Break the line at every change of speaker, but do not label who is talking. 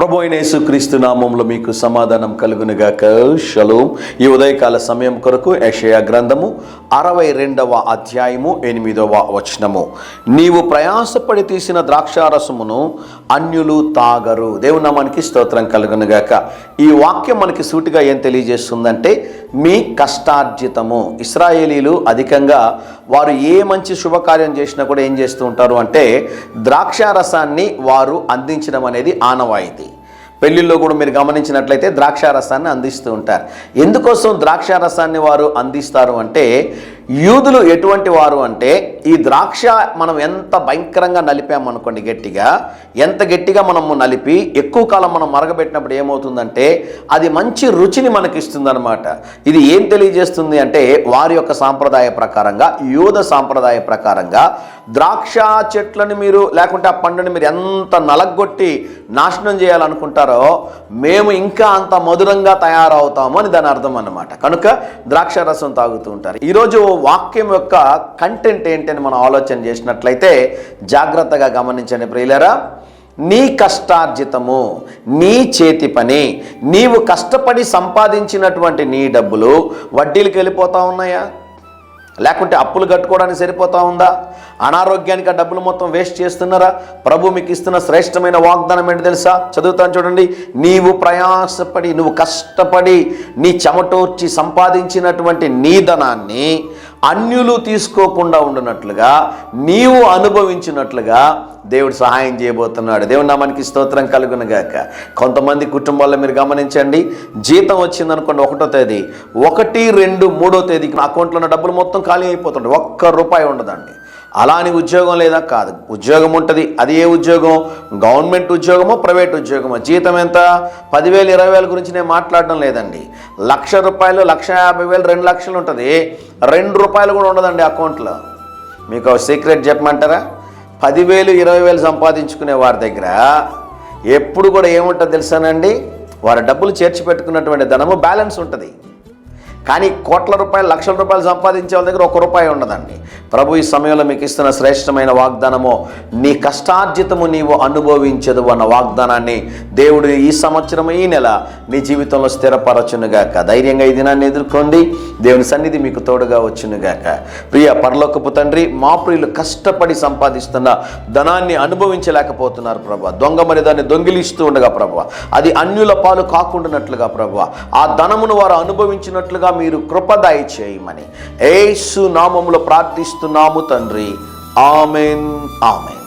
ప్రభు అయిన యేసుక్రీస్తు నామములో మీకు సమాధానం కలుగునుగాక. షలోం. ఈ ఉదయకాల సమయం కొరకు యెషయా గ్రంథము 62వ అధ్యాయము 8వ వచనము. నీవు ప్రయాసపడి తీసిన ద్రాక్షారసమును అన్యులు తాగరు. దేవుని నామానికి స్తోత్రం కలుగునుగాక. ఈ వాక్యం మనకి సూటిగా ఏం తెలియజేస్తుందంటే, మీ కష్టార్జితము. ఇశ్రాయేలీలు అధికంగా వారు ఏ మంచి శుభకార్యం చేసినా కూడా ఏం చేస్తూ ఉంటారు అంటే, ద్రాక్షారసాన్ని వారు అందించడం అనేది ఆనవాయితీ. పెళ్ళిళ్ళలో కూడా మీరు గమనించినట్లయితే ద్రాక్షారసాన్ని అందిస్తూ ఉంటారు. ఎందుకోసం ద్రాక్షారసాన్ని వారు అందిస్తారు అంటే, యూదులు ఎటువంటి వారు అంటే, ఈ ద్రాక్ష మనం ఎంత భయంకరంగా నలిపామనుకోండి, ఎంత గట్టిగా మనము నలిపి ఎక్కువ కాలం మనం మరగబెట్టినప్పుడు ఏమవుతుందంటే అది మంచి రుచిని మనకిస్తుందన్నమాట. ఇది ఏం తెలియజేస్తుంది అంటే, వారి యొక్క సాంప్రదాయ ప్రకారంగా, యూద సాంప్రదాయ ప్రకారంగా ద్రాక్ష చెట్లను మీరు లేకుంటే ఆ పండుని మీరు ఎంత నలగొట్టి నాశనం చేయాలనుకుంటారో, మేము ఇంకా అంత మధురంగా తయారవుతాము అని దాని అర్థం అన్నమాట. కనుక ద్రాక్ష రసం తాగుతూ ఉంటారు. ఈరోజు వాక్యం యొక్క కంటెంట్ ఏంటని మనం ఆలోచన చేసినట్లయితే జాగ్రత్తగా గమనించండి ప్రియులారా. నీ కష్టార్జితము, నీ చేతి పని, నీవు కష్టపడి సంపాదించినటువంటి నీ డబ్బులు వడ్డీలకు వెళ్ళిపోతా ఉన్నాయా? లేకుంటే అప్పులు కట్టుకోవడానికి సరిపోతా ఉందా? అనారోగ్యానికి ఆ డబ్బులు మొత్తం వేస్ట్ చేస్తున్నారా? ప్రభు మీకు ఇస్తున్న శ్రేష్టమైన వాగ్దానం ఏంటి తెలుసా? చదువుతాను చూడండి. నీవు ప్రయాసపడి, నువ్వు కష్టపడి, నీ చెమటోర్చి సంపాదించినటువంటి నీ ధనాన్ని అన్యులు తీసుకోకుండా ఉండునట్లుగా, నీవు అనుభవించినట్లుగా దేవుడు సహాయం చేయబోతున్నాడు. దేవుని నామానికి స్తోత్రం కలుగునుగాక. కొంతమంది కుటుంబాల్లో మీరు గమనించండి, జీతం వచ్చిందనుకోండి 1వ తేదీ, 1, 2, 3వ తేదీకి నా అకౌంట్లో ఉన్న డబ్బులు మొత్తం ఖాళీ అయిపోతుంటాయి. ₹1 ఉండదండి. అలా అని ఉద్యోగం లేదా? కాదు, ఉద్యోగం ఉంటుంది. అది ఏ ఉద్యోగం? గవర్నమెంట్ ఉద్యోగమో ప్రైవేట్ ఉద్యోగమో. జీతం ఎంత? 10,000, 20,000 గురించి నేను మాట్లాడడం లేదండి. ₹1,00,000, ₹1,50,000, 2 లక్షలు ఉంటుంది. ₹2 కూడా ఉండదండి అకౌంట్లో. మీకు సీక్రెట్ చెప్పమంటారా? 10,000, 20,000 సంపాదించుకునే వారి దగ్గర ఎప్పుడు కూడా ఏముంటుంది తెలుసానండి? వారి డబ్బులు చేర్చి పెట్టుకున్నటువంటి ధనము బ్యాలెన్స్ ఉంటుంది. కానీ కోట్ల రూపాయలు, లక్షల రూపాయలు సంపాదించే వాళ్ళ దగ్గర ₹1 ఉండదండి. ప్రభు ఈ సమయంలో మీకు ఇస్తున్న శ్రేష్టమైన వాగ్దానము, నీ కష్టార్జితము నీవు అనుభవించదు అన్న వాగ్దానాన్ని దేవుడు ఈ సంవత్సరం, ఈ నెల నీ జీవితంలో స్థిరపరచునుగాక. ధైర్యంగా ఈ దినాన్ని ఎదుర్కోండి. దేవుని సన్నిధి మీకు తోడుగా వచ్చునుగాక. ప్రియ పరలోకపు తండ్రి, మా ప్రియులు కష్టపడి సంపాదిస్తున్న ధనాన్ని అనుభవించలేకపోతున్నారు ప్రభు. దొంగ మరి దాన్ని దొంగిలిస్తూ ఉండగా ప్రభు, అది అన్యుల పాలు కాకుండానట్లుగా ప్రభు, ఆ ధనమును వారు అనుభవించినట్లుగా మీరు కృప దయచేయమని యేసు నామములో ప్రార్థిస్తున్నాము తండ్రి. ఆమేన్, ఆమేన్.